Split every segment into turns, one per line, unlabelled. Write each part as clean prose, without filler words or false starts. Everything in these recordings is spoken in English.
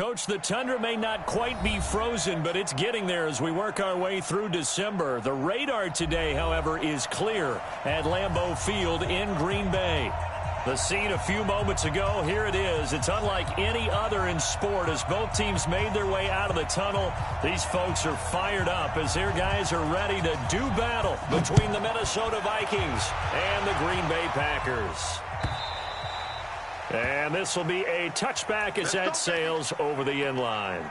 Coach, the tundra may not quite be frozen, but it's getting there as we work our way through December. The radar today, however, is clear at Lambeau Field in Green Bay. The scene a few moments ago, here it is. It's unlike any other in sport as both teams made their way out of the tunnel. These folks are fired up as their guys are ready to do battle between the Minnesota Vikings and the Green Bay Packers. And this will be a touchback as that sails over the end line.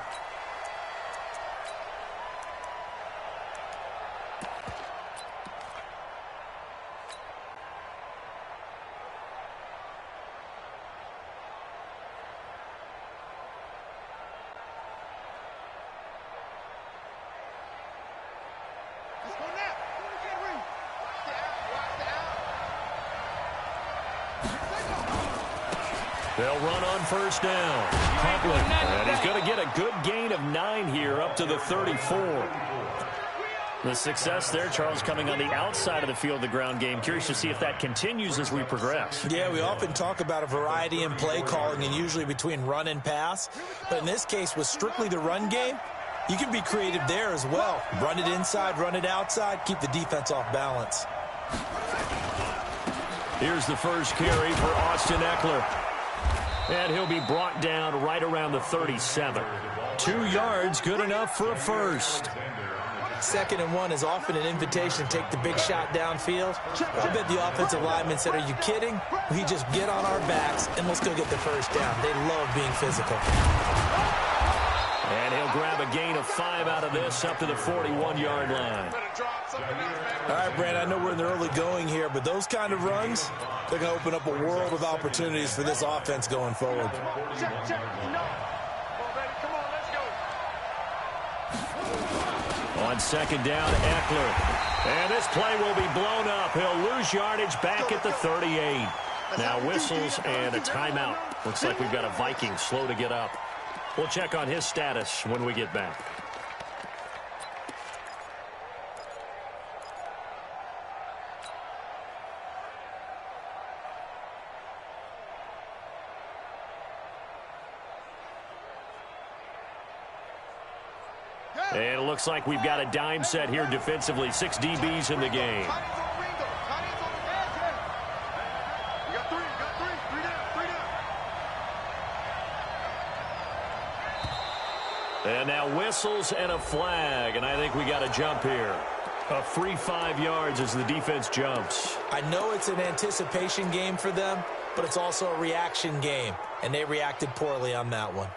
They'll run on first down. Huntley, and he's going to get a good gain of 9 here up to the 34. The success there, Charles, coming on the outside of the field, the ground game. Curious to see if that continues as we progress.
Yeah, we often talk about a variety in play calling and usually between run and pass. But in this case, with strictly the run game, you can be creative there as well. Run it inside, run it outside, keep the defense off balance.
Here's the first carry for Austin Eckler. And he'll be brought down right around the 37. 2 yards, good enough for a first.
2nd and 1 is often an invitation to take the big shot downfield. I bet the offensive linemen said, are you kidding? We just get on our backs and let's go get the first down. They love being physical.
And he'll grab a gain of 5 out of this up to the 41-yard line.
All right, Brandon, I know we're in the early going here, but those kind of runs, they're going to open up a world of opportunities for this offense going forward.
On 2nd down, Eckler. And this play will be blown up. He'll lose yardage back at the 38. Now whistles and a timeout. Looks like we've got a Viking slow to get up. We'll check on his status when we get back. And it looks like we've got a dime set here defensively. 6 DBs in the game. And now whistles and a flag, and I think we got a jump here. A free 5 yards as the defense jumps.
I know it's an anticipation game for them, but it's also a reaction game, and they reacted poorly on that one.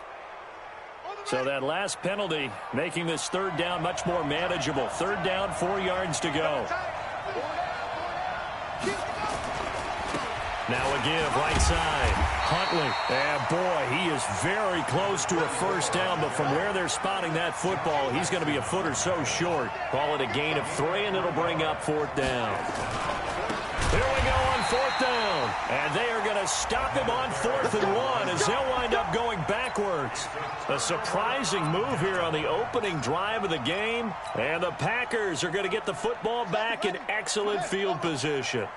So that last penalty making this 3rd down much more manageable. 3rd down, 4 yards to go. Now a give, right side. Huntley. And boy, he is very close to a first down, but from where they're spotting that football, he's going to be a foot or so short. Call it a gain of 3, and it'll bring up 4th down. Here we go on 4th down. And they are going to stop him on 4th and 1 as they'll wind up going backwards. A surprising move here on the opening drive of the game. And the Packers are going to get the football back in excellent field position.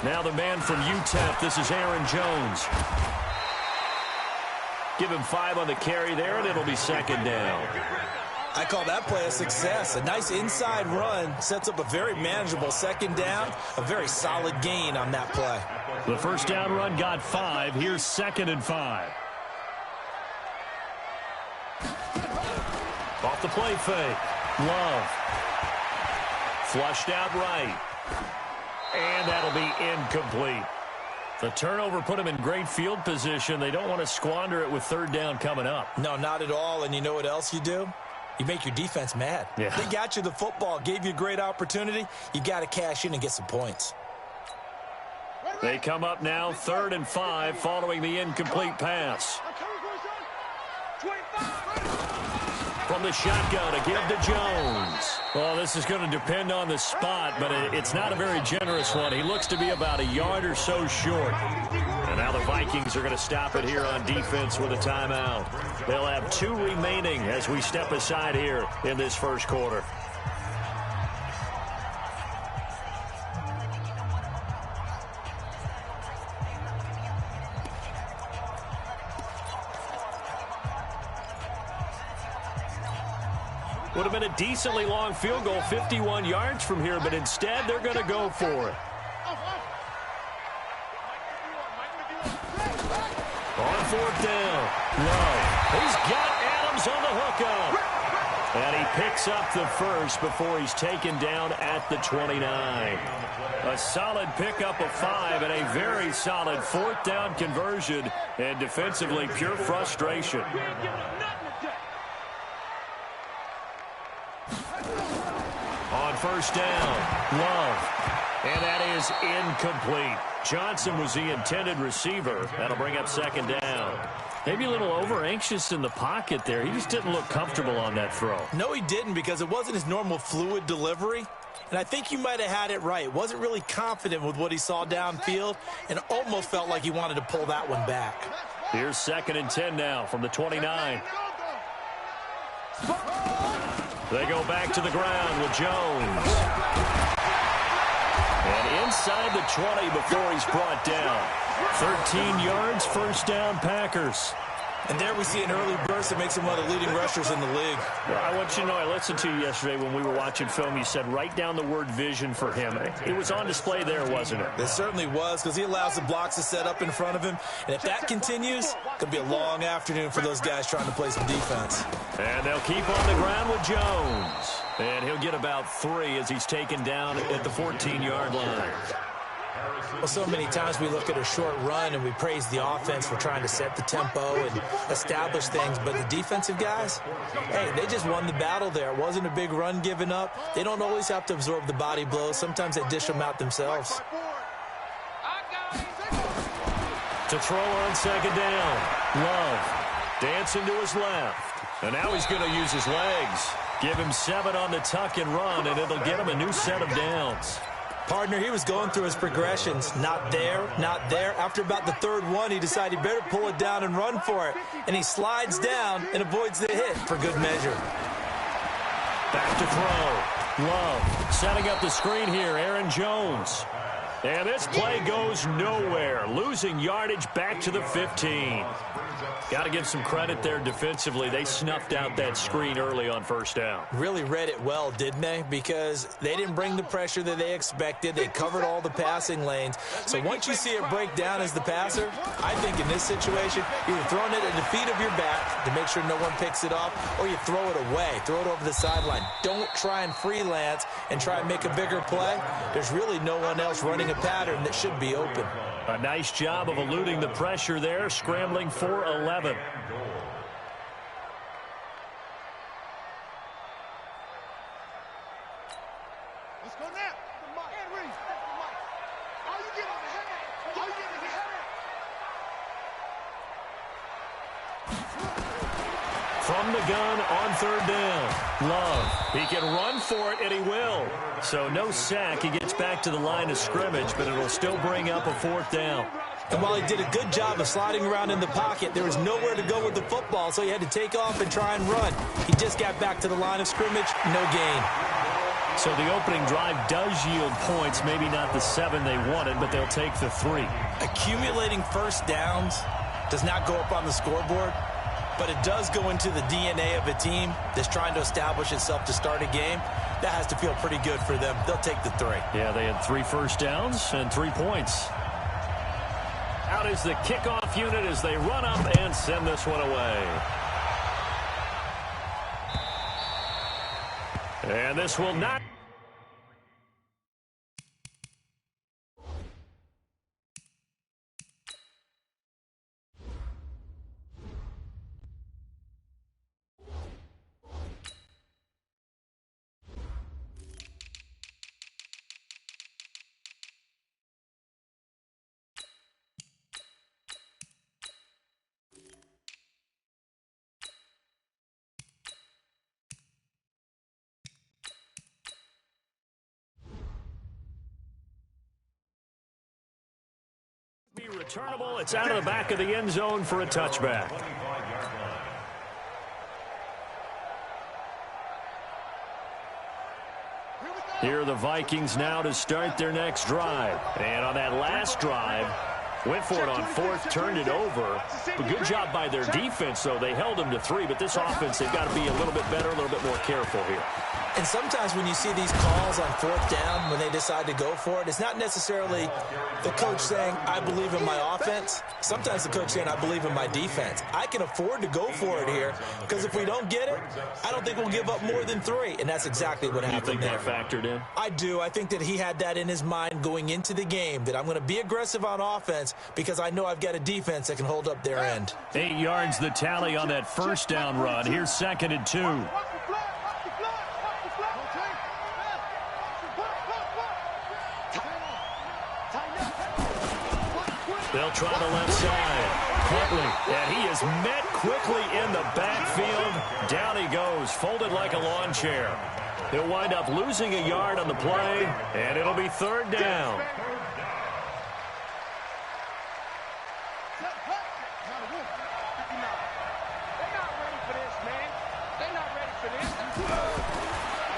Now the man from UTEP, this is Aaron Jones. Give him 5 on the carry there, and it'll be 2nd down.
I call that play a success. A nice inside run sets up a very manageable 2nd down. A very solid gain on that play.
The first down run got 5. Here's 2nd and 5. Off the play fake. Love. Flushed out right. And that'll be incomplete. The turnover put him in great field position. They don't want to squander it with 3rd down coming up.
No, not at all. And you know what else you do? You make your defense mad.
Yeah.
They got you the football, gave you a great opportunity. You got to cash in and get some points.
They come up now 3rd and 5 following the incomplete pass. From the shotgun, a give to Jones. Well, this is going to depend on the spot, but it's not a very generous one. He looks to be about a yard or so short. And now the Vikings are going to stop it here on defense with a timeout. They'll have 2 remaining as we step aside here in this first quarter. would have been a decently long field goal, 51 yards from here, but instead they're going to go for it. On fourth down, Love. He's got Adams on the hookup. And he picks up the first before he's taken down at the 29. A solid pickup of 5 and a very solid fourth down conversion. And defensively, pure frustration. On first down, Love. And that is incomplete. Johnson was the intended receiver. That'll bring up second down. Maybe a little over-anxious in the pocket there. He just didn't look comfortable on that throw.
No, he didn't, because it wasn't his normal fluid delivery. And I think you might have had it right. Wasn't really confident with what he saw downfield and almost felt like he wanted to pull that one back.
Here's 2nd and 10 now from the 29. They go back to the ground with Jones. And inside the 20 before he's brought down. 13 yards, first down, Packers.
And there we see an early burst that makes him one of the leading rushers in the league.
Well, I want you to know, I listened to you yesterday when we were watching film. You said write down the word vision for him. It was on display there, wasn't it?
It certainly was, because he allows the blocks to set up in front of him. And if that continues, it could be a long afternoon for those guys trying to play some defense.
And they'll keep on the ground with Jones. And he'll get about 3 as he's taken down at the 14-yard line.
Well, so many times we look at a short run and we praise the offense for trying to set the tempo and establish things. But the defensive guys, hey, they just won the battle there. It wasn't a big run given up. They don't always have to absorb the body blows. Sometimes they dish them out themselves.
To throw on second down, Love dancing to his left. And now he's going to use his legs. Give him 7 on the tuck and run, and it'll get him a new set of downs.
Partner, he was going through his progressions. Not there, not there. After about the third one, he decided he better pull it down and run for it. And he slides down and avoids the hit for good measure.
Back to throw. Love setting up the screen here. Aaron Jones. And this play goes nowhere. Losing yardage back to the 15. Got to give some credit there defensively. They snuffed out that screen early on first down.
Really read it well, didn't they? Because they didn't bring the pressure that they expected. They covered all the passing lanes. So once you see it break down as the passer, I think in this situation, you're throwing it at the feet of your back to make sure no one picks it off, or you throw it away. Throw it over the sideline. Don't try and freelance and try and make a bigger play. There's really no one else running a pattern that should be open.
A nice job of eluding the pressure there, scrambling for 11.
Let's go now.
From the gun on third down. Love. He can run for it, and he will. So no sack. He gets back to the line of scrimmage, but it'll still bring up a fourth down.
And while he did a good job of sliding around in the pocket, there was nowhere to go with the football, so he had to take off and try and run. He just got back to the line of scrimmage, no gain.
So the opening drive does yield points, maybe not the 7 they wanted, but they'll take the 3.
Accumulating first downs does not go up on the scoreboard, but it does go into the DNA of a team that's trying to establish itself to start a game. That has to feel pretty good for them. They'll take the 3.
Yeah, they had 3 first downs and 3 points. Out is the kickoff unit as they run up and send this one away. And this will not... be returnable. It's out of the back of the end zone for a touchback. Here are the Vikings now to start their next drive. And on that last drive, Went for it on fourth, turned it over. But good job by their defense, though. They held them to 3, but this offense, they've got to be a little bit better, a little bit more careful here.
And sometimes when you see these calls on fourth down, when they decide to go for it, it's not necessarily the coach saying, I believe in my offense. Sometimes the coach saying, I believe in my defense. I can afford to go for it here because if we don't get it, I don't think we'll give up more than 3. And that's exactly what happened there.
You think that factored in?
I do. I think that he had that in his mind going into the game, that I'm going to be aggressive on offense because I know I've got a defense that can hold up their end.
8 yards the tally on that first down run. Here's 2nd and 2. They'll try the left side. Huntley, and he is met quickly in the backfield. Down he goes, folded like a lawn chair. He'll wind up losing a yard on the play, and it'll be 3rd down.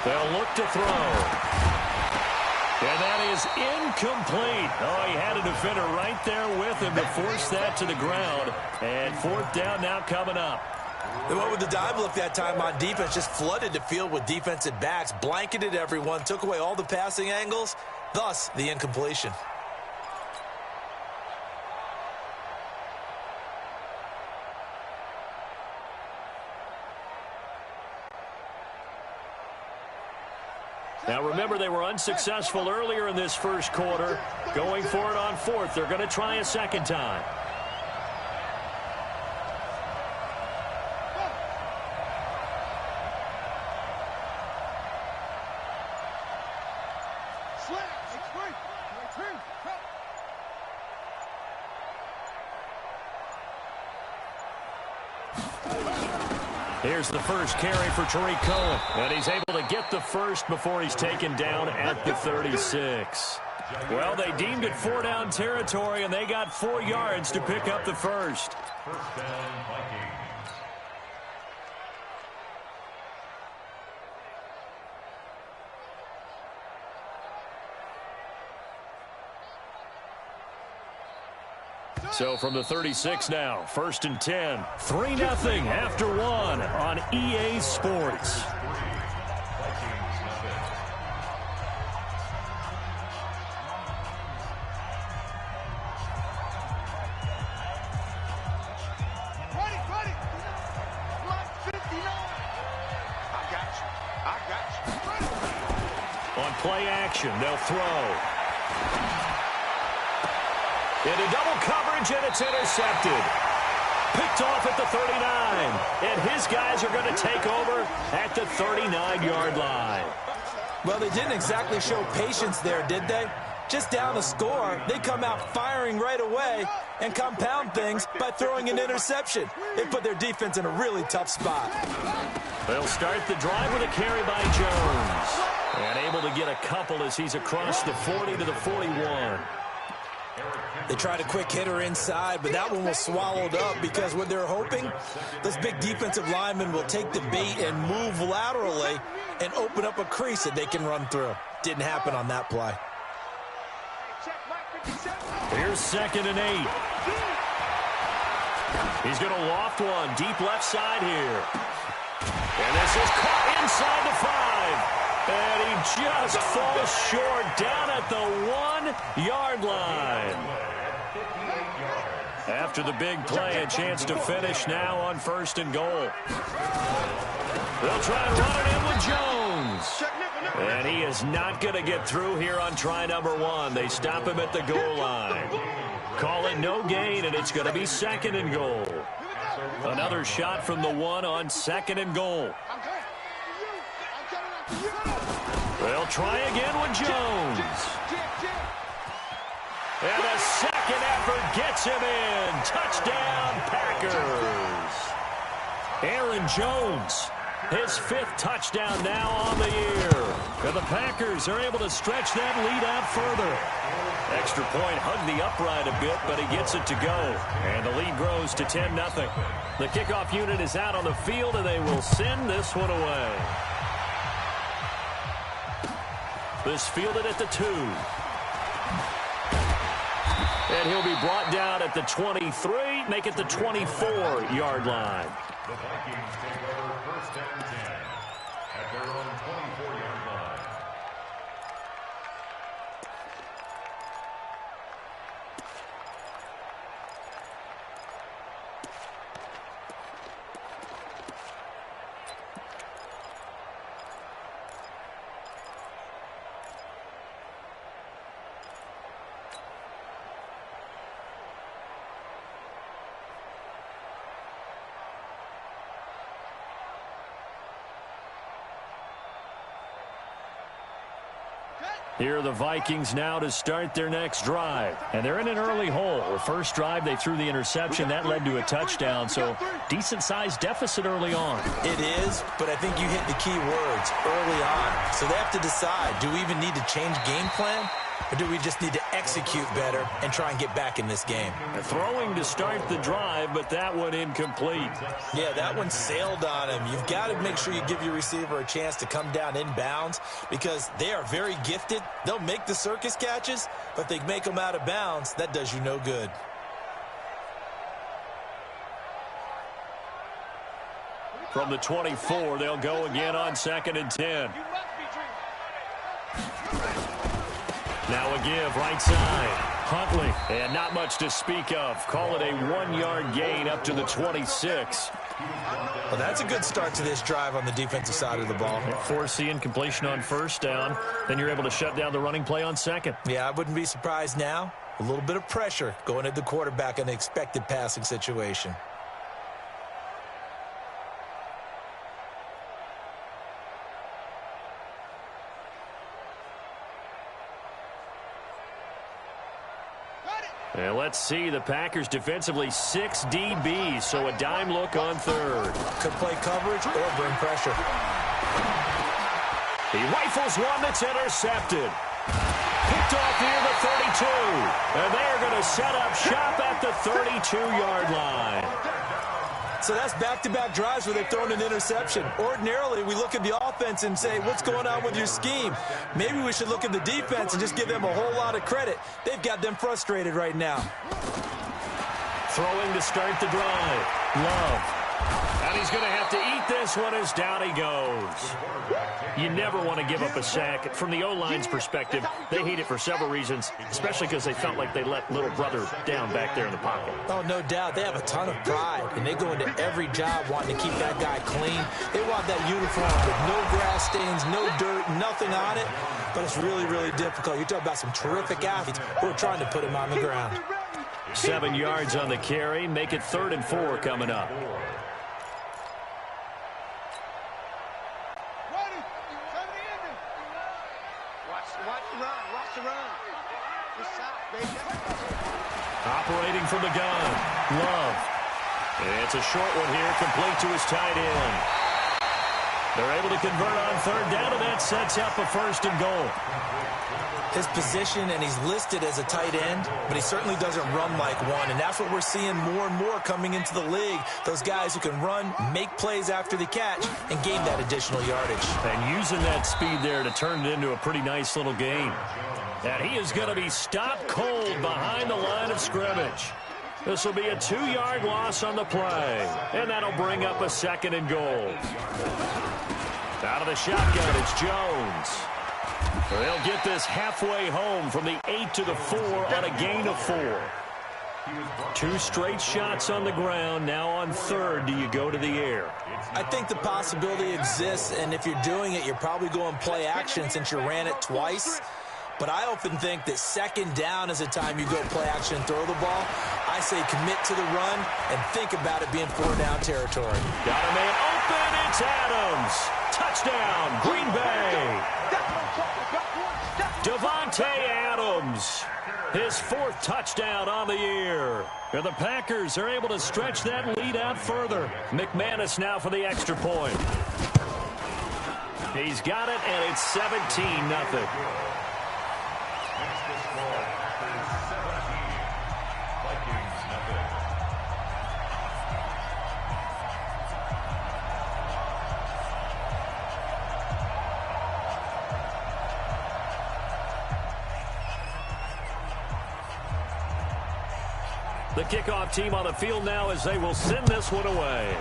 They'll look to throw. And that is incomplete. Oh, he had a defender right there with him to force that to the ground. And 4th down now coming up.
They went with the dive look that time on defense, just flooded the field with defensive backs, blanketed everyone, took away all the passing angles, thus the incompletion.
Now, remember, they were unsuccessful earlier in this first quarter. Going for it on 4th. They're going to try a second time. Here's the first carry for Tariq Cohen. And he's able to get the first before he's taken down at the 36. Well, they deemed it 4-down territory, and they got 4 yards to pick up the first.
First down, Vikings.
So from the 36 now, 1st and 10. 3-0 after 1 on EA Sports. On play action, they'll throw. Into double coverage, and it's intercepted. Picked off at the 39. And his guys are going to take over at the 39-yard line.
Well, they didn't exactly show patience there, did they? Just down a score, they come out firing right away and compound things by throwing an interception. They put their defense in a really tough spot.
They'll start the drive with a carry by Jones. And able to get a couple as he's across the 40 to the 41.
They tried a quick hitter inside, but that one was swallowed up because what they're hoping, those big defensive linemen will take the bait and move laterally and open up a crease that they can run through. Didn't happen on that play.
Here's 2nd and 8. He's going to loft one deep left side here. And this is caught inside the 5. And he just falls short down at the 1-yard line. After the big play, a chance to finish now on 1st and goal. They'll try and run it in with Jones. And he is not going to get through here on try number 1. They stop him at the goal line. Call it no gain, and it's going to be 2nd and goal. Another shot from the 1 on 2nd and goal. They'll try again with Jones. And a second effort gets him in. Touchdown, Packers. Aaron Jones, his 5th touchdown now on the year. And the Packers are able to stretch that lead out further. Extra point hugged the upright a bit, but he gets it to go. And the lead grows to 10-0. The kickoff unit is out on the field, and they will send this one away. This fielded at the 2. And he'll be brought down at the 23, make it the 24-yard line.
The Vikings take over first and 10 at their own 24-yard line.
Here are the Vikings now to start their next drive. And they're in an early hole. The first drive, they threw the interception. That led to a touchdown, so decent-sized deficit early on.
It is, but I think you hit the key words, early on. So they have to decide, do we even need to change game plan? Or do we just need to execute better and try and get back in this game?
Throwing to start the drive, but that one incomplete.
Yeah, that one sailed on him. You've got to make sure you give your receiver a chance to come down inbounds because they are very gifted. They'll make the circus catches, but they make them out of bounds. That does you no good.
From the 24, they'll go again on 2nd and 10. Now a give, right side. Huntley, and not much to speak of. Call it a 1-yard gain up to the 26.
Well, that's a good start to this drive on the defensive side of the ball.
Force the incompletion on first down. Then you're able to shut down the running play on second.
Yeah, I wouldn't be surprised now. A little bit of pressure going at the quarterback in the expected passing situation.
And let's see, the Packers defensively 6 DBs, so a dime look on third.
Could play coverage or bring pressure.
He rifles one that's intercepted. Picked off near the 32. And they're going to set up shop at the 32-yard line.
So that's back-to-back drives where they've thrown an interception. Ordinarily, we look at the offense and say, what's going on with your scheme? Maybe we should look at the defense and just give them a whole lot of credit. They've got them frustrated right now.
Throwing to start the drive. Love. And he's going to have to eat this one as down he goes. You never want to give up a sack. From the O-line's perspective, they hate it for several reasons, especially because they felt like they let little brother down back there in the pocket.
Oh, no doubt. They have a ton of pride, and they go into every job wanting to keep that guy clean. They want that uniform with no grass stains, no dirt, nothing on it, but it's really, really difficult. You're talking about some terrific athletes who are trying to put him on the ground.
7 yards on the carry. Make it 3rd and 4 coming up. Operating from the gun. Love. And it's a short one here, complete to his tight end. They're able to convert on 3rd down, and that sets up a 1st and goal.
His position, and he's listed as a tight end, but he certainly doesn't run like one, and that's what we're seeing more and more coming into the league. Those guys who can run, make plays after the catch, and gain that additional yardage.
And using that speed there to turn it into a pretty nice little gain. And he is going to be stopped cold behind the line of scrimmage. This will be a 2-yard loss on the play, and that'll bring up a 2nd and goal. Out of the shotgun, it's Jones. They'll get this halfway home from the 8 to the 4 on a gain of 4. 2 straight shots on the ground. Now on 3rd, do you go to the air?
I think the possibility exists, and if you're doing it, you're probably going play action since you ran it twice. But I often think that 2nd down is the time you go play action and throw the ball. I say commit to the run and think about it being 4-down territory.
Got a man open. It's Adams. Touchdown, Green Bay. Davante Adams. His 4th touchdown on the year. And the Packers are able to stretch that lead out further. McManus now for the extra point. He's got it, and it's 17-0. The kickoff team on the field now as they will send this one away.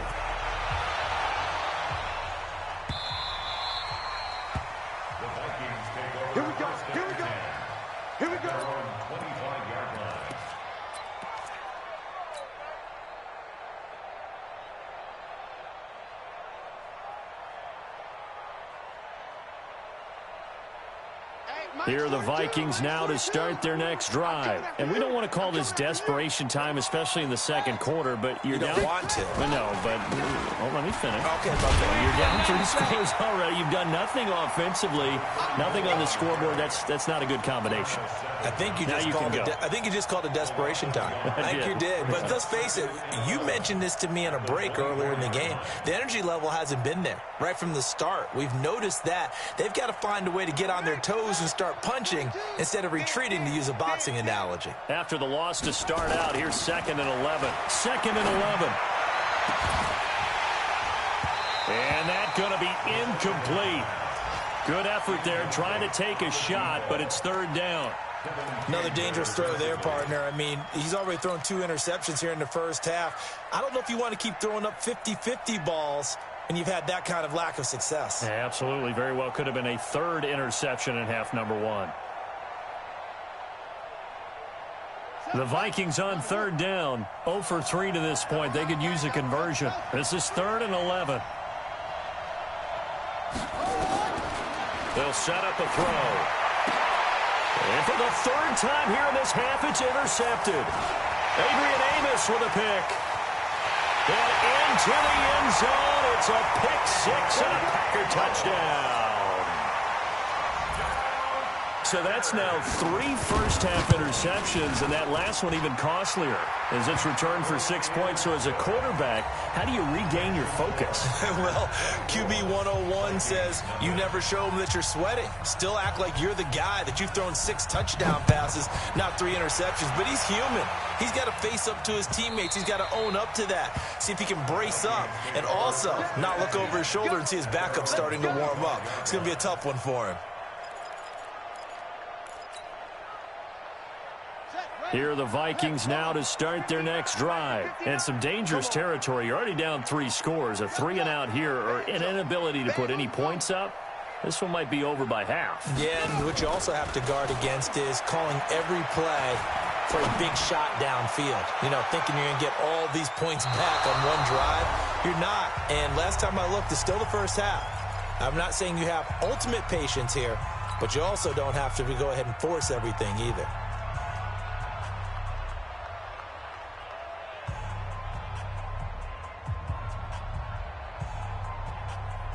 The Vikings take over. Here we go. Here we go. Here we go. They're on 25-yard line.
Here are the Vikings now to start their next drive. And we don't want to call this desperation time, especially in the second quarter, but you're down.
You don't want to.
No, but let me finish.
Okay, okay.
You're down 3 scores already. You've done nothing offensively, nothing on the scoreboard. That's not a good combination.
I think you just called it desperation time. I think you did. But let's face it, you mentioned this to me in a break earlier in the game. The energy level hasn't been there right from the start. We've noticed that. They've got to find a way to get on their toes and start punching instead of retreating, to use a boxing analogy.
After the loss to start out, here's 2nd and 11. 2nd and 11. And that's going to be incomplete. Good effort there, trying to take a shot, but it's 3rd down.
Another dangerous throw there, partner. I mean, he's already thrown 2 interceptions here in the first half. I don't know if you want to keep throwing up 50-50 balls when you've had that kind of lack of success.
Yeah, absolutely. Very well could have been a 3rd interception in half number 1. The Vikings on 3rd down. 0 for 3 to this point. They could use a conversion. This is 3rd and 11. They'll set up a throw. And for the 3rd time here in this half, it's intercepted. Adrian Amos with a pick. And into the end zone, it's a pick 6 and a Packer touchdown. So that's now 3 first-half interceptions, and that last one even costlier as it's returned for 6 points. So as a quarterback, how do you regain your focus?
Well, QB 101 says you never show them that you're sweating. Still act like you're the guy, that you've thrown 6 touchdown passes, not 3 interceptions. But he's human. He's got to face up to his teammates. He's got to own up to that. See if he can brace up and also not look over his shoulder and see his backup starting to warm up. It's going to be a tough one for him.
Here are the Vikings now to start their next drive. And some dangerous territory. You're already down 3 scores. A 3-and-out here, or an inability to put any points up. This one might be over by half.
Yeah, and what you also have to guard against is calling every play for a big shot downfield. You know, thinking you're going to get all these points back on one drive. You're not. And last time I looked, it's still the first half. I'm not saying you have ultimate patience here, but you also don't have to go ahead and force everything either.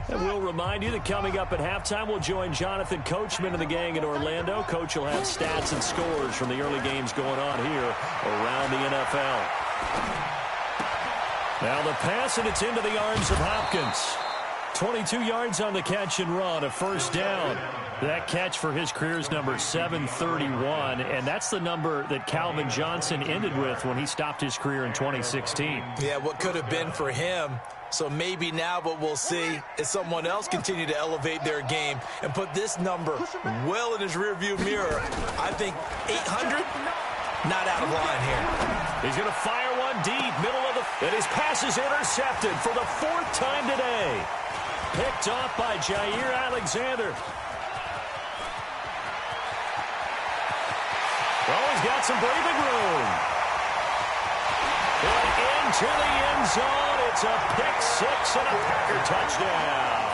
And we'll remind you that coming up at halftime, we'll join Jonathan Coachman and the gang in Orlando. Coach will have stats and scores from the early games going on here around the NFL. Now the pass, and it's into the arms of Hopkins. 22 yards on the catch and run, a 1st down. That catch for his career is number 731, and that's the number that Calvin Johnson ended with when he stopped his career in 2016.
Yeah, what could have been for him. So maybe now what we'll see is someone else continue to elevate their game and put this number well in his rearview mirror. I think 800, not out of line here.
He's going to fire one deep, middle of the... And his pass is intercepted for the 4th time today. Picked off by Jair Alexander. Well, he's got some breathing room. And into the end zone. It's a pick 6 and a Packer touchdown.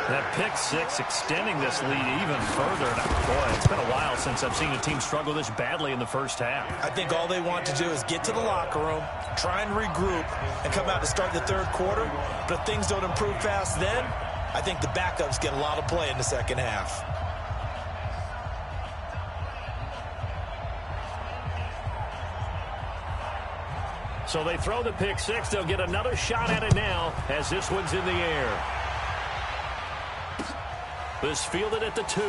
That pick 6 extending this lead even further. Boy, it's been a while since I've seen a team struggle this badly in the first half.
I think all they want to do is get to the locker room, try and regroup, and come out to start the 3rd quarter. But if things don't improve fast then, I think the backups get a lot of play in the second half.
So they throw the pick 6. They'll get another shot at it now as this one's in the air. This fielded at the 2.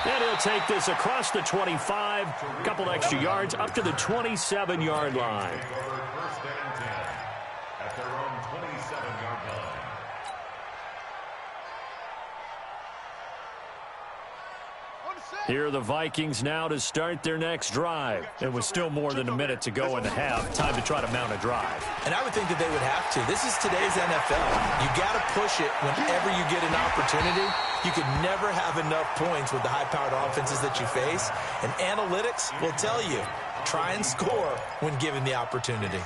And he'll take this across the 25. A couple extra yards up to the 27-yard line.
First and 10 at their own 27-yard line.
Here are the Vikings now to start their next drive. It was still more than a minute to go in the half. Time to try to mount a drive.
And I would think that they would have to. This is today's NFL. You got to push it whenever you get an opportunity. You can never have enough points with the high-powered offenses that you face. And analytics will tell you, try and score when given the opportunity.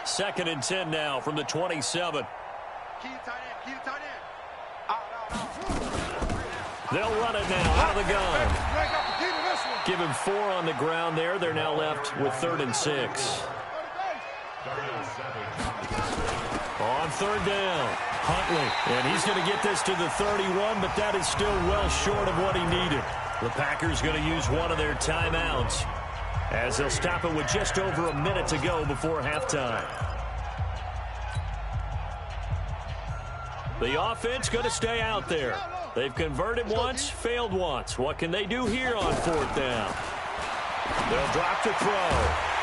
Second and 10 now from the 27. They'll run it now out of the gun. Give him 4 on the ground there. They're now left with 3rd and 6. On 3rd down, Huntley. And he's going to get this to the 31, but that is still well short of what he needed. The Packers going to use one of their timeouts, as they'll stop it with just over a minute to go before halftime. The offense going to stay out there. They've converted once, failed once. What can they do here on 4th down? They'll drop the throw.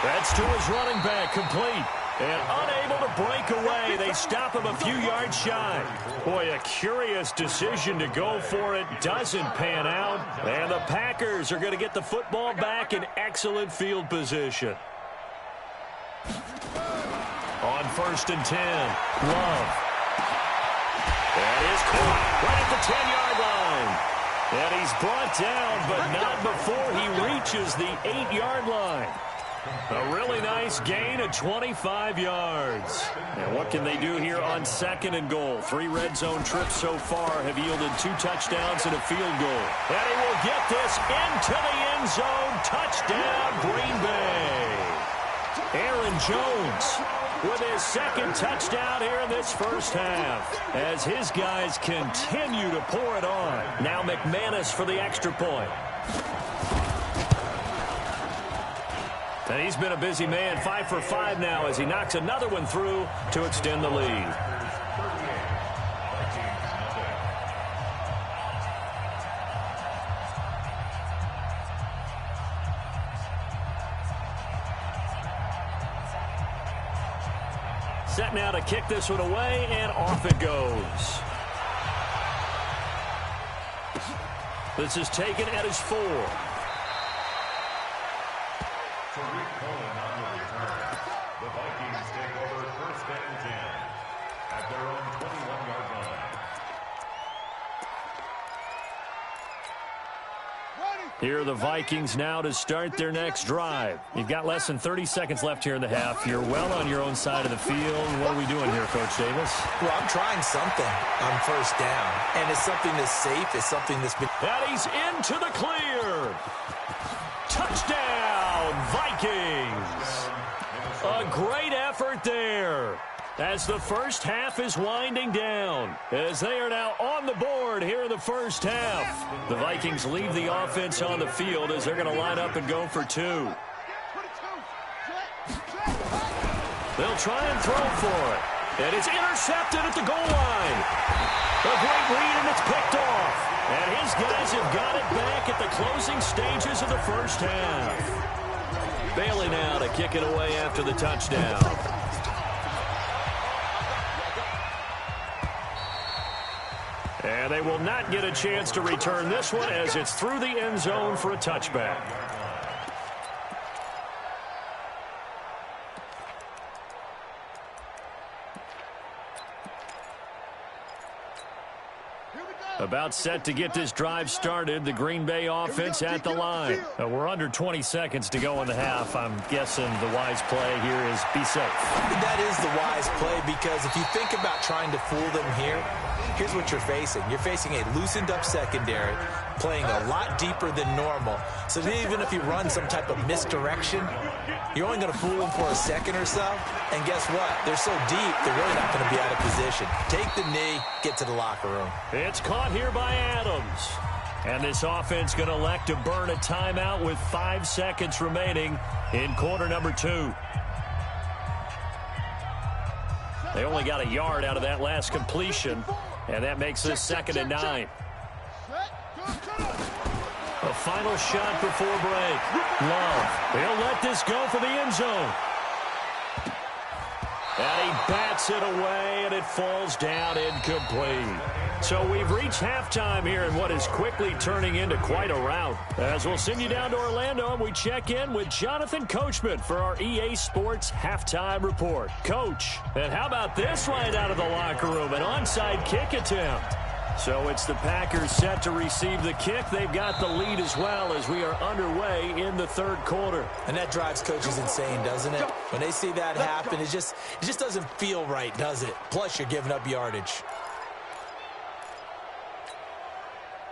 That's to his running back, complete. And unable to break away. They stop him a few yards shy. Boy, a curious decision to go for it. Doesn't pan out. And the Packers are going to get the football back in excellent field position. On 1st and 10, Love. That is caught right at the 10-yard line. And he's brought down, but not before he reaches the 8-yard line. A really nice gain of 25 yards. And what can they do here on 2nd and goal? 3 red zone trips so far have yielded 2 touchdowns and a field goal. And he will get this into the end zone. Touchdown, Green Bay. Aaron Jones with his 2nd touchdown here in this first half, as his guys continue to pour it on. Now McManus for the extra point. And he's been a busy man, 5 for 5 now, as he knocks another one through to extend the lead. Set now to kick this one away, and off it goes. This is taken at his 4.
The Vikings take over 1st and 10 at their own 21-yard line.
Here are the Vikings now to start their next drive. You've got less than 30 seconds left here in the half. You're well on your own side of the field. What are we doing here, Coach Davis?
Well, I'm trying something on 1st down. And it's something that's safe. It's something that's been...
And he's into the clear. Touchdown, Vikings. A great effort there, as the first half is winding down, as they are now on the board here in the first half. The Vikings leave the offense on the field as they're going to line up and go for 2. They'll try and throw for it. And it's intercepted at the goal line. A great read, and it's picked off. And his guys have got it back at the closing stages of the first half. Bailey now to kick it away after the touchdown. And they will not get a chance to return this one, as it's through the end zone for a touchback. About set to get this drive started. The Green Bay offense at the line. We're under 20 seconds to go in the half. I'm guessing the wise play here is be safe.
That is the wise play, because if you think about trying to fool them here, here's what you're facing. You're facing a loosened up secondary, playing a lot deeper than normal. So even if you run some type of misdirection, you're only going to fool them for a second or so. And guess what? They're so deep, they're really not going to be out of position. Take the knee, get to the locker room.
It's caught here by Adams. And this offense going to elect to burn a timeout with 5 seconds remaining in quarter number 2. They only got a yard out of that last completion, and that makes this 2nd and 9. A final shot before break. Love. He'll let this go for the end zone. And he bats it away, and it falls down incomplete. So we've reached halftime here in what is quickly turning into quite a rout. As we'll send you down to Orlando, and we check in with Jonathan Coachman for our EA Sports Halftime Report. Coach, and how about this right out of the locker room? An onside kick attempt. So it's the Packers set to receive the kick. They've got the lead as well as we are underway in the third quarter.
And that drives coaches insane, doesn't it? When they see that happen, it just doesn't feel right, does it? Plus, you're giving up yardage.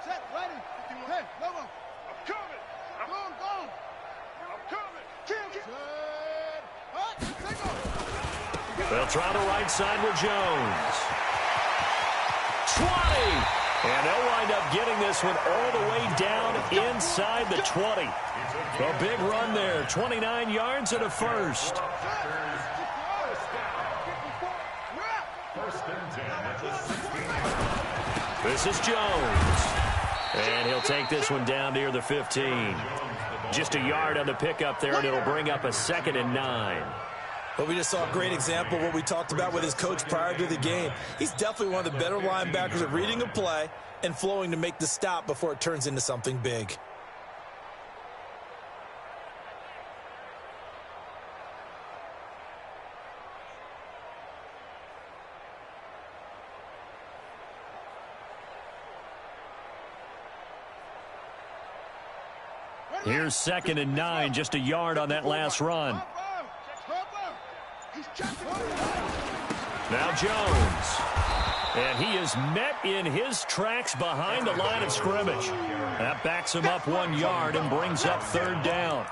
Set, ready. Hey, go. I'm coming. I'm going. I'm coming. Set.
They'll try the right side with Jones. 20. And they'll wind up getting this one all the way down inside the 20. A big run there. 29 yards and a first. This is Jones. And he'll take this one down near the 15. Just a yard on the pickup there, and it'll bring up a 2nd and 9.
But we just saw a great example of what we talked about with his coach prior to the game. He's definitely one of the better linebackers at reading a play and flowing to make the stop before it turns into something big.
Here's 2nd and 9, just a yard on that last run. Now Jones. And he is met in his tracks behind the line of scrimmage. That backs him up 1 yard and brings up 3rd down.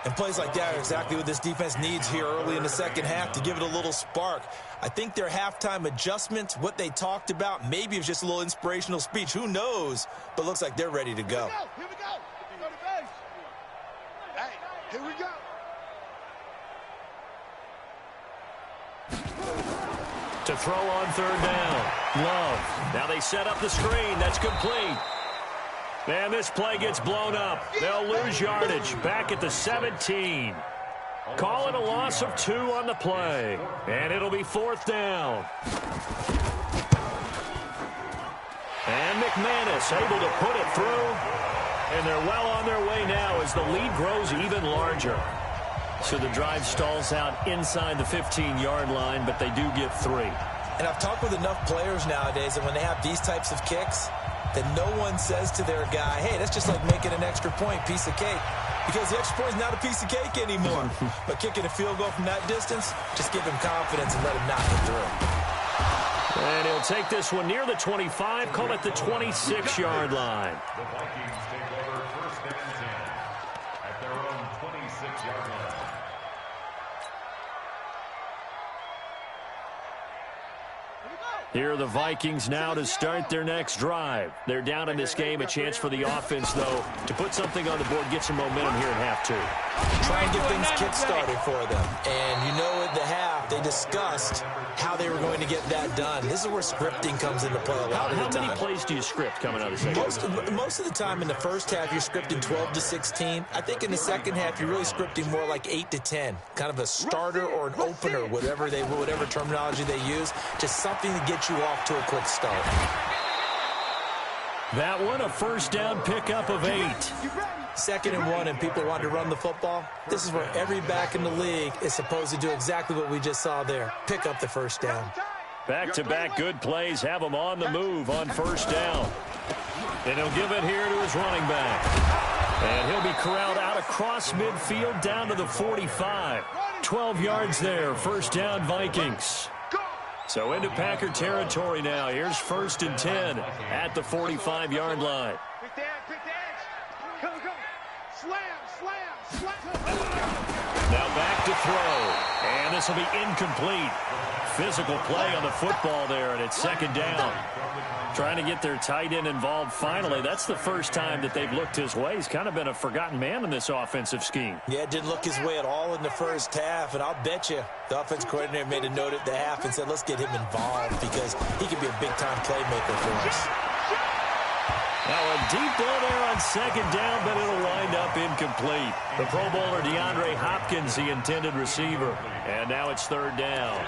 And plays like that are exactly what this defense needs here early in the second half to give it a little spark. I think their halftime adjustments, what they talked about, maybe it's just a little inspirational speech. Who knows? But looks like they're ready to go.
Here we go. Hey, here we go.
To throw on 3rd down. Love. Now they set up the screen. That's complete. And this play gets blown up. They'll lose yardage back at the 17. Call it a loss of 2 on the play. And it'll be 4th down. And McManus able to put it through. And they're well on their way now as the lead grows even larger. So the drive stalls out inside the 15-yard line, but they do get 3.
And I've talked with enough players nowadays that when they have these types of kicks, that no one says to their guy, hey, that's just like making an extra point, piece of cake. Because the extra point is not a piece of cake anymore. But kicking a field goal from that distance, just give him confidence and let him knock it through.
And he'll take this one near the 25, call it the 26-yard line.
The Vikings take over 1st and 10 at their own 26-yard line.
Here are the Vikings now to start their next drive. They're down in this game. A chance for the offense, though, to put something on the board, get some momentum here in half 2.
Try and get things kick-started for them. And you know at the half, they discussed how they were going to get that done. This is where scripting comes into play a lot of the time.
How many plays do you script coming out of the second?
Most of the time in the first half, you're scripting 12 to 16. I think in the second half, you're really scripting more like 8 to 10. Kind of a starter or an opener, whatever terminology they use. Just something to get you off to a quick start.
That one, a 1st down pickup of 8.
2nd and 1, and people want to run the football. This is where every back in the league is supposed to do exactly what we just saw there. Pick up the 1st down.
Back-to-back good plays have him on the move on 1st down. And he'll give it here to his running back. And he'll be corralled out across midfield down to the 45. 12 yards there, 1st down Vikings. So into Packer territory now. Here's 1st and 10 at the 45-yard line.
Quick dance. Go. Slam.
Now back to throw. And this will be incomplete. Physical play on the football there, and it's 2nd down. Trying to get their tight end involved finally. That's the first time that they've looked his way. He's kind of been a forgotten man in this offensive scheme.
Yeah, it didn't look his way at all in the first half, and I'll bet you the offense coordinator made a note at the half and said, let's get him involved because he could be a big-time playmaker for us.
Now a deep ball there on second down, but it'll wind up incomplete. The Pro Bowler DeAndre Hopkins, the intended receiver. And now it's third down.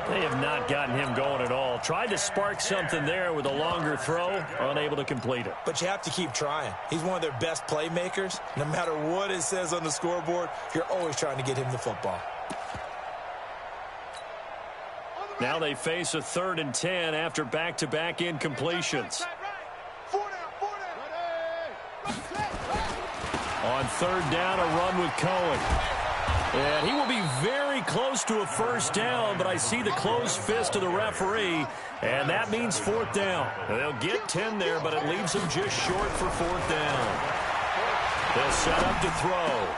They have not gotten him going at all. Tried to spark something there with a longer throw, unable to complete it.
But you have to keep trying. He's one of their best playmakers. No matter what it says on the scoreboard, you're always trying to get him the football.
Now they face a 3rd and 10 after back-to-back incompletions. On 3rd down, a run with Cohen. And he will be very close to a first down, but I see the closed fist of the referee, and that means 4th down. They'll get 10 there, but it leaves them just short for 4th down. They'll set up to throw.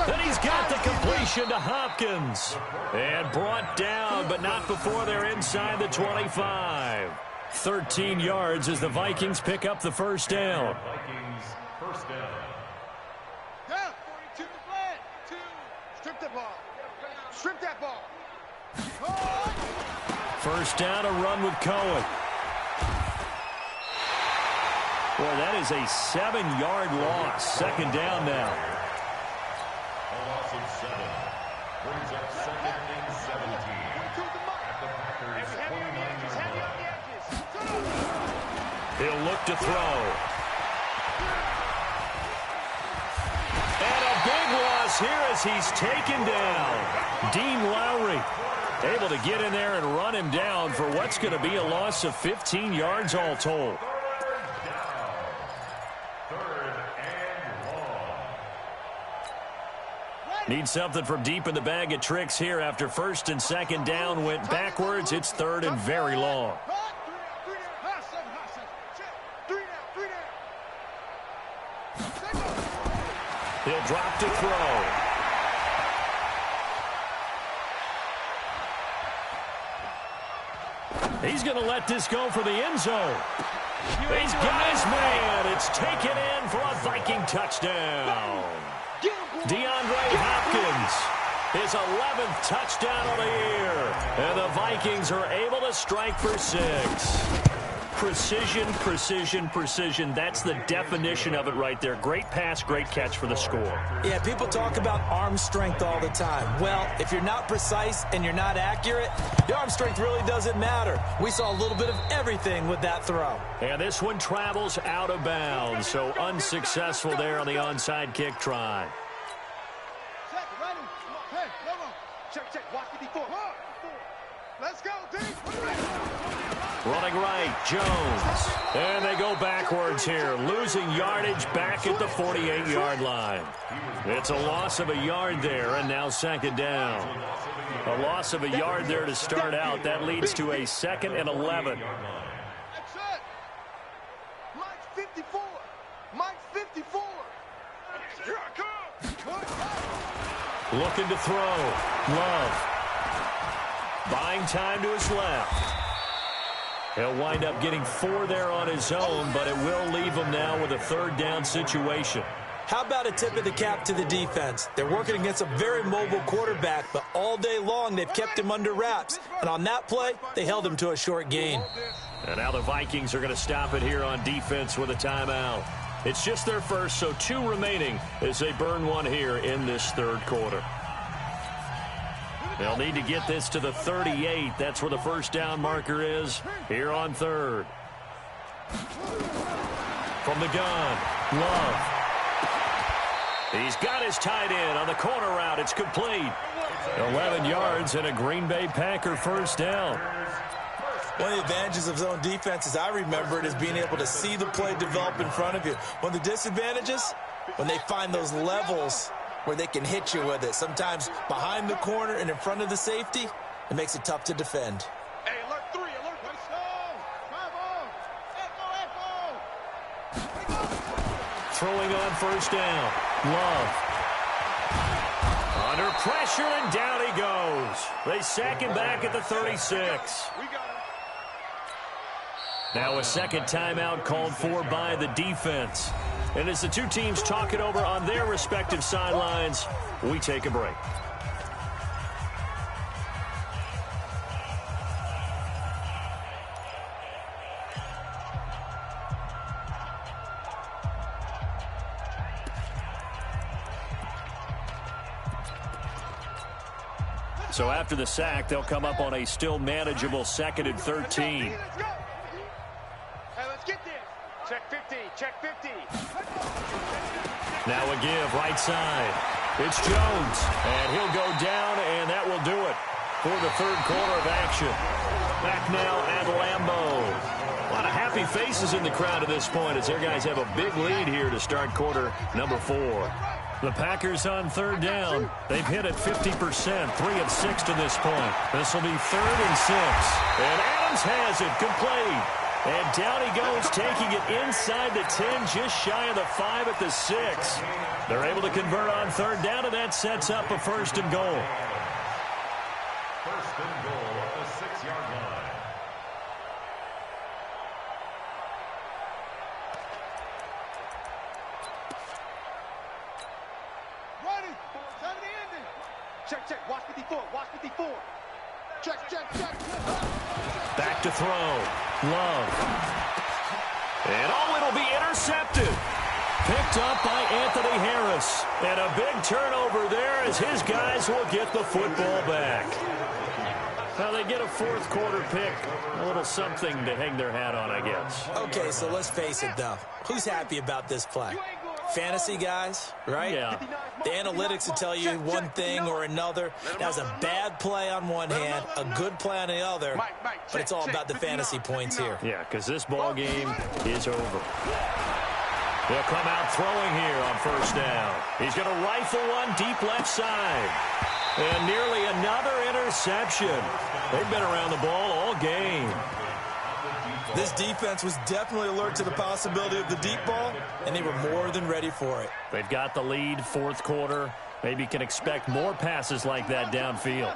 Then he's got the completion to Hopkins. And brought down, but not before they're inside the 25. 13 yards as the Vikings pick up the first down.
Vikings first down.
Down. 42 to play. 2. Strip that ball. Strip that ball.
First down, a run with Cohen. Boy, that is a 7-yard loss. Second down now.
A loss of 7. Brings up 2nd and 17. At the Packers' 29-yard line.
He'll look to throw. And a big loss here as he's taken down. Dean Lowry able to get in there and run him down for what's going to be a loss of 15 yards all told. Need something from deep in the bag of tricks here after 1st and 2nd down went backwards. It's 3rd and very long. He'll drop to throw. He's going to let this go for the end zone. He's got his man. It's taken in for a Viking touchdown. DeAndre Hopkins, his 11th touchdown of the year. And the Vikings are able to strike for 6. Precision, precision, precision. That's the definition of it right there. Great pass, great catch for the score.
Yeah, people talk about arm strength all the time. Well, if you're not precise and you're not accurate, your arm strength really doesn't matter. We saw a little bit of everything with that throw.
And this one travels out of bounds, so unsuccessful there on the onside kick try.
Hey, come on. Check. Watch the before. Let's go, D.
Running right, Jones. And they go backwards here, losing yardage back at the 48-yard line. It's a loss of a yard there, and now 2nd down. A loss of a yard there to start out. That leads to a 2nd and 11.
That's it. Mike's 54. Mike's 54. Here I come.
Looking to throw. Love. Buying time to his left. He'll wind up getting 4 there on his own, but it will leave him now with a 3rd down situation.
How about a tip of the cap to the defense? They're working against a very mobile quarterback, but all day long they've kept him under wraps. And on that play, they held him to a short gain.
And now the Vikings are going to stop it here on defense with a timeout. It's just their first, so 2 remaining as they burn one here in this 3rd quarter. They'll need to get this to the 38. That's where the first down marker is here on 3rd. From the gun, Love. He's got his tight end on the corner route. It's complete. 11 yards and a Green Bay Packer first down.
One of the advantages of zone defense, as I remember it, is being able to see the play develop in front of you. One of the disadvantages, when they find those levels where they can hit you with it. Sometimes behind the corner and in front of the safety, it makes it tough to defend.
Hey, alert 3, alert. Let's go. Bravo. Echo.
Throwing on first down. Love. Under pressure, and down he goes. They sack him back at the 36.
We got him.
Now a 2nd timeout called for by the defense. And as the 2 teams talk it over on their respective sidelines, we take a break. So after the sack, they'll come up on a still manageable 2nd and 13.
Hey, let's get this. Check 50. Check 50.
Now a give right side. It's Jones, and he'll go down, and that will do it for the 3rd quarter of action. Back now at Lambeau. A lot of happy faces in the crowd at this point as their guys have a big lead here to start quarter number 4. The Packers on 3rd down. They've hit it 50%, 3 of 6 to this point. This will be 3rd and 6. And Adams has it complete. And down he goes, taking it inside the 10, just shy of the 5 at the 6. They're able to convert on 3rd down, and that sets up a 1st and goal.
1st and goal at the 6-yard line.
Ready. 70 ending. Check, check. Watch 54. Watch 54. Check, check, check.
Back to throw. Love. And it'll be intercepted. Picked up by Anthony Harris. And a big turnover there as his guys will get the football back. Now they get a 4th quarter pick. A little something to hang their hat on, I guess.
Okay, so let's face it, though. Who's happy about this play? Fantasy guys, right?
Yeah.
The analytics will tell you one thing or another. That was a bad play on one hand, a good play on the other, but it's all about the fantasy points here.
Yeah, because this ball game is over. They'll come out throwing here on 1st down. He's going to rifle one deep left side. And nearly another interception. They've been around the ball all game.
This defense was definitely alert to the possibility of the deep ball, and they were more than ready for it.
They've got the lead, 4th quarter. Maybe can expect more passes like that downfield.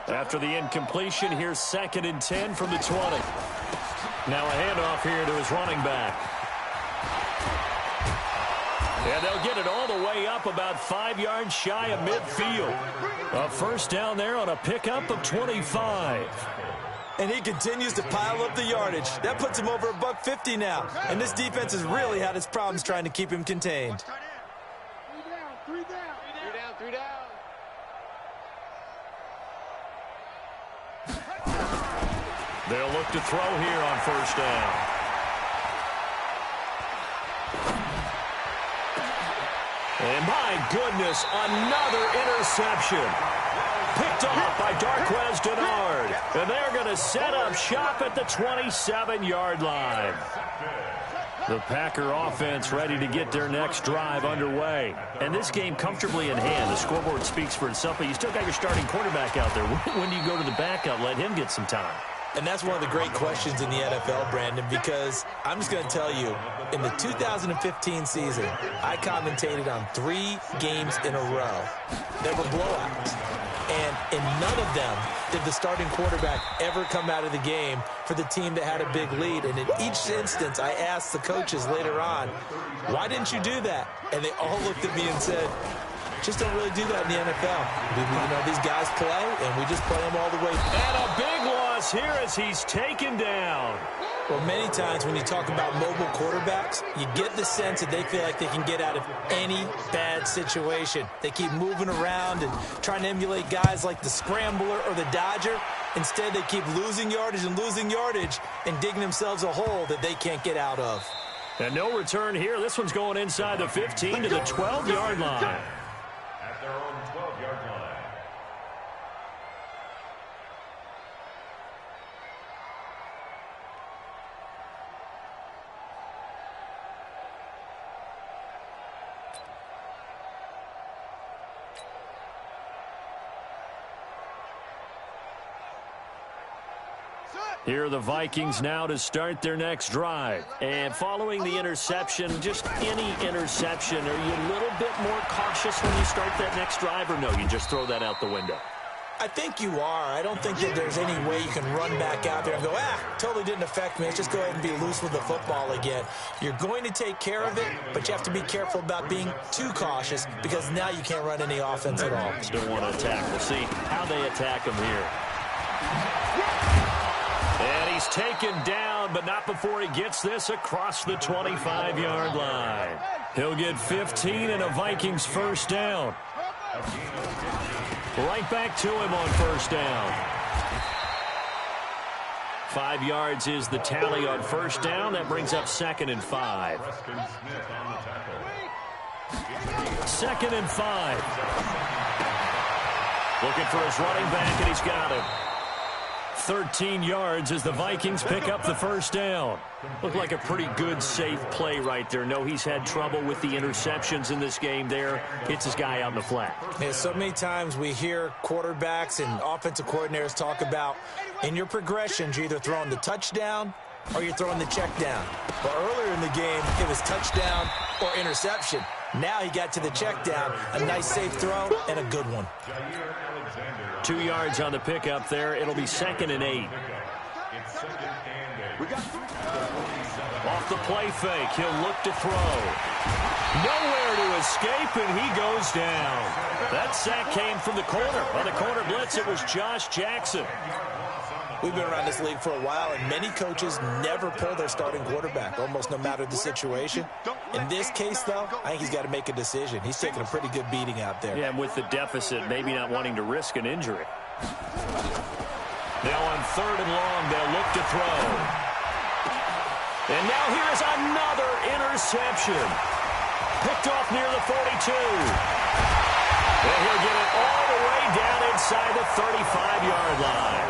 After the incompletion, here's 2nd and 10 from the 20. Now a handoff here to his running back. And they'll get it all the way up about 5 yards shy of midfield. A 1st down there on a pickup of 25.
And he continues to pile up the yardage. That puts him over $150 now. And this defense has really had its problems trying to keep him contained.
3 down. 3 down. 3 down. 3 down.
They'll look to throw here on 1st down. And my goodness, another interception. Picked off by Darquez Denard. And they're going to set up shop at the 27-yard line. The Packer offense ready to get their next drive underway. And this game comfortably in hand. The scoreboard speaks for itself, but you still got your starting quarterback out there. When do you go to the backup? Let him get some time.
And that's one of the great questions in the NFL, Brandon, because I'm just going to tell you, in the 2015 season, I commentated on 3 games in a row. They were blowouts. And in none of them did the starting quarterback ever come out of the game for the team that had a big lead. And in each instance, I asked the coaches later on, why didn't you do that? And they all looked at me and said, just don't really do that in the NFL. These guys play, and we just play them all the way.
And a big loss here as he's taken down.
Well, many times when you talk about mobile quarterbacks, you get the sense that they feel like they can get out of any bad situation. They keep moving around and trying to emulate guys like the Scrambler or the Dodger. Instead, they keep losing yardage and digging themselves a hole that they can't get out of.
And no return here. This one's going inside the 15 to the 12-yard line.
At their own 12-yard line.
Here are the Vikings now to start their next drive. And following the interception, just any interception, are you a little bit more cautious when you start that next drive, or no, you just throw that out the window?
I think you are. I don't think that there's any way you can run back out there and go, totally didn't affect me. Let's just go ahead and be loose with the football again. You're going to take care of it, but you have to be careful about being too cautious because now you can't run any offense at all.
Still want to attack. We'll see how they attack him here. And he's taken down, but not before he gets this across the 25-yard line. He'll get 15 and a Vikings 1st down. Right back to him on first down. 5 yards is the tally on first down. That brings up 2nd and 5. 2nd and 5. Looking for his running back, and he's got him. 13 yards as the Vikings pick up the first down. Looked like a pretty good, safe play right there. No, he's had trouble with the interceptions in this game there. Hits his guy out in the flat.
Yeah, so many times we hear quarterbacks and offensive coordinators talk about in your progressions, you're either throwing the touchdown or you're throwing the check down. Well, earlier in the game, it was touchdown or interception. Now he got to the check down. A nice safe throw and a good one.
2 yards on the pickup there. It'll be 2nd and 8. Off the play fake, he'll look to throw. Nowhere to escape, and he goes down. That sack came from the corner. On the corner blitz, it was Josh Jackson.
We've been around this league for a while, and many coaches never pull their starting quarterback, almost no matter the situation. In this case, though, I think he's got to make a decision. He's taking a pretty good beating out there.
Yeah, and with the deficit, maybe not wanting to risk an injury. Now on 3rd and long, they'll look to throw. And now here's another interception. Picked off near the 42. And he'll get it all the way down inside the 35-yard line.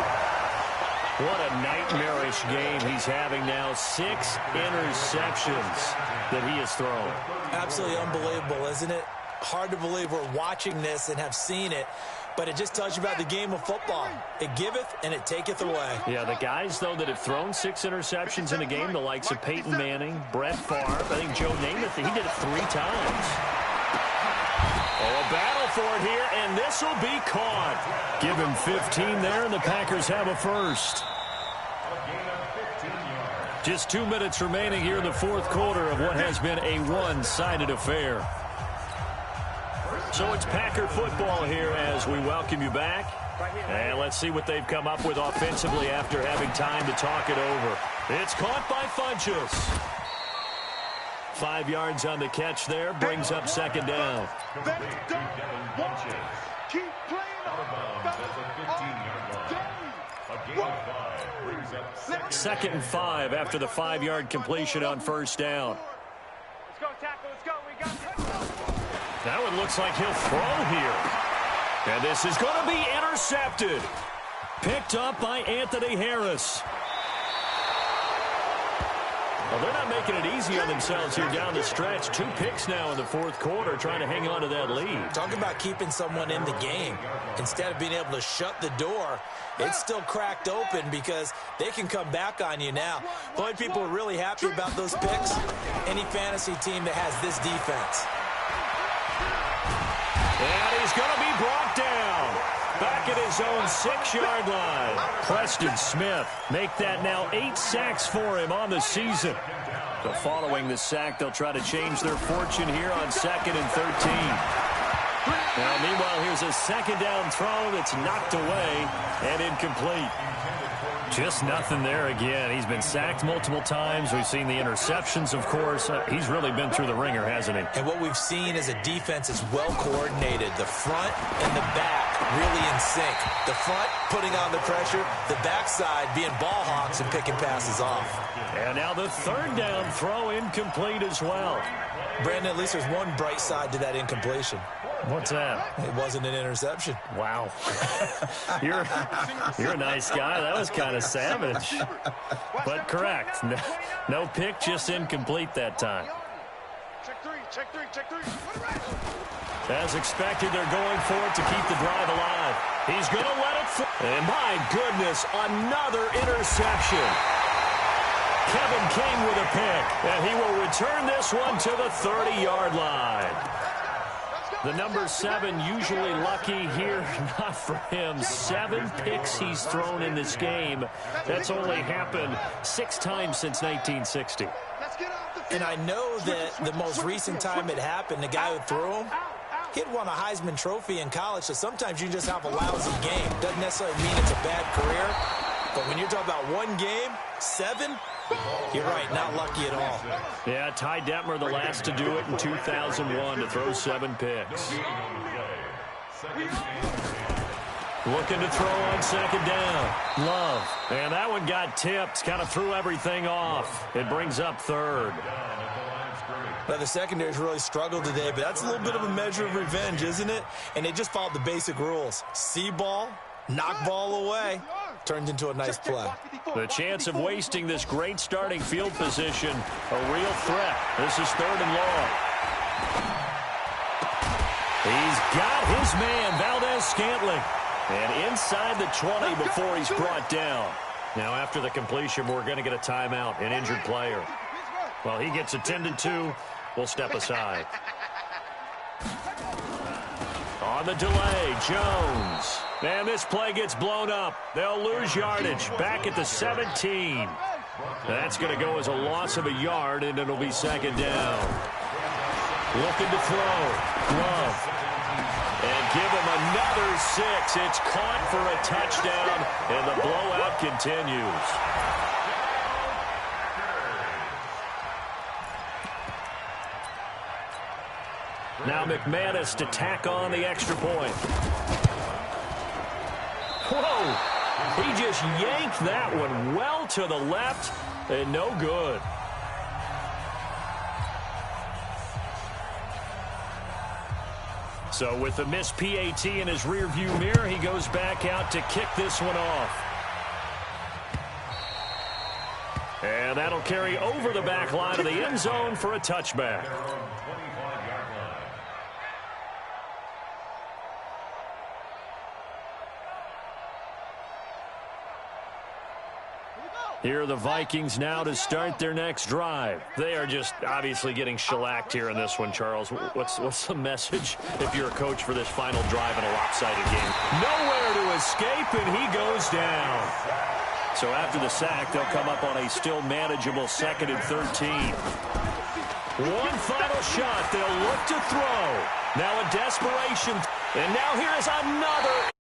What a nightmarish game he's having now. 6 interceptions that he has thrown.
Absolutely unbelievable, isn't it? Hard to believe we're watching this and have seen it, but it just tells you about the game of football. It giveth and it taketh away.
Yeah, the guys, though, that have thrown 6 interceptions in a game, the likes of Peyton Manning, Brett Favre, I think Joe Namath, he did it 3 times. Oh, a battle for it here, and this will be caught. Give him 15 there, and the Packers have a first. Just 2 minutes remaining here in the 4th quarter of what has been a one-sided affair. So it's Packer football here as we welcome you back. And let's see what they've come up with offensively after having time to talk it over. It's caught by Funchess. 5 yards on the catch there, brings up 2nd down.
Keep playing on.
2nd and 5 after the 5-yard completion on first down.
Let's go, tackle. Let's go. We got
Now it looks like he'll throw here. And this is going to be intercepted. Picked up by Anthony Harris. Well, they're not making it easy on themselves here down the stretch. 2 picks now in the 4th quarter, trying to hang on to that lead.
Talk about keeping someone in the game. Instead of being able to shut the door, it's still cracked open because they can come back on you now. The only people are really happy about those picks, any fantasy team that has this defense.
And he's going to be brought down. Back at his own 6-yard line. Preston Smith make that now 8 sacks for him on the season. So following the sack, they'll try to change their fortune here on 2nd and 13. Now, meanwhile, here's a 2nd down throw that's knocked away and incomplete. Just nothing there again. He's been sacked multiple times. We've seen the interceptions, of course. He's really been through the ringer, hasn't he?
And what we've seen is a defense is well coordinated. The front and the back really in sync. The front putting on the pressure, the backside being ball hawks and picking passes off.
And now the 3rd down throw incomplete as well.
Brandon, at least there's one bright side to that incompletion.
What's that?
It wasn't an interception.
Wow. You're a nice guy. That was kind of savage. But correct. No pick, just incomplete that time.
check three.
As expected, they're going for it to keep the drive alive. He's going to let it fly. And my goodness, another interception. Kevin King with a pick. And he will return this one to the 30-yard line. The number 7 usually lucky here, not for him. 7 picks he's thrown in this game. That's only happened 6 times since 1960.
And I know that the most recent time it happened, the guy who threw him, he'd won a Heisman Trophy in college, so sometimes you just have a lousy game. Doesn't necessarily mean it's a bad career, but when you're talking about one game, 7, you're right, not lucky at all.
Yeah, Ty Detmer, the last to do it in 2001 to throw 7 picks. Looking to throw on second down. Love. And that one got tipped. Kind of threw everything off. It brings up third.
Now, the secondary's really struggled today, but that's a little bit of a measure of revenge, isn't it? And they just followed the basic rules. See ball, knock ball away. Turned into a nice play.
The chance of wasting this great starting field position, a real threat. This is third and long. He's got his man, Valdez-Scantling. And inside the 20 before he's brought down. Now, after the completion, we're going to get a timeout, an injured player. Well, he gets attended to. We'll step aside. On the delay, Jones. And this play gets blown up. They'll lose yardage. Back at the 17. That's going to go as a loss of a yard, and it'll be second down. Looking to throw. Love. And give him another 6. It's caught for a touchdown, and the blowout continues. Now McManus to tack on the extra point. Whoa! He just yanked that one well to the left, and no good. So with the missed PAT in his rearview mirror, he goes back out to kick this one off. And that'll carry over the back line of the end zone for a touchback. Here are the Vikings now to start their next drive. They are just obviously getting shellacked here in this one, Charles. What's the message if you're a coach for this final drive in a lopsided game? Nowhere to escape, and he goes down. So after the sack, they'll come up on a still manageable 2nd and 13. One final shot. They'll look to throw. Now a desperation. And now here is another.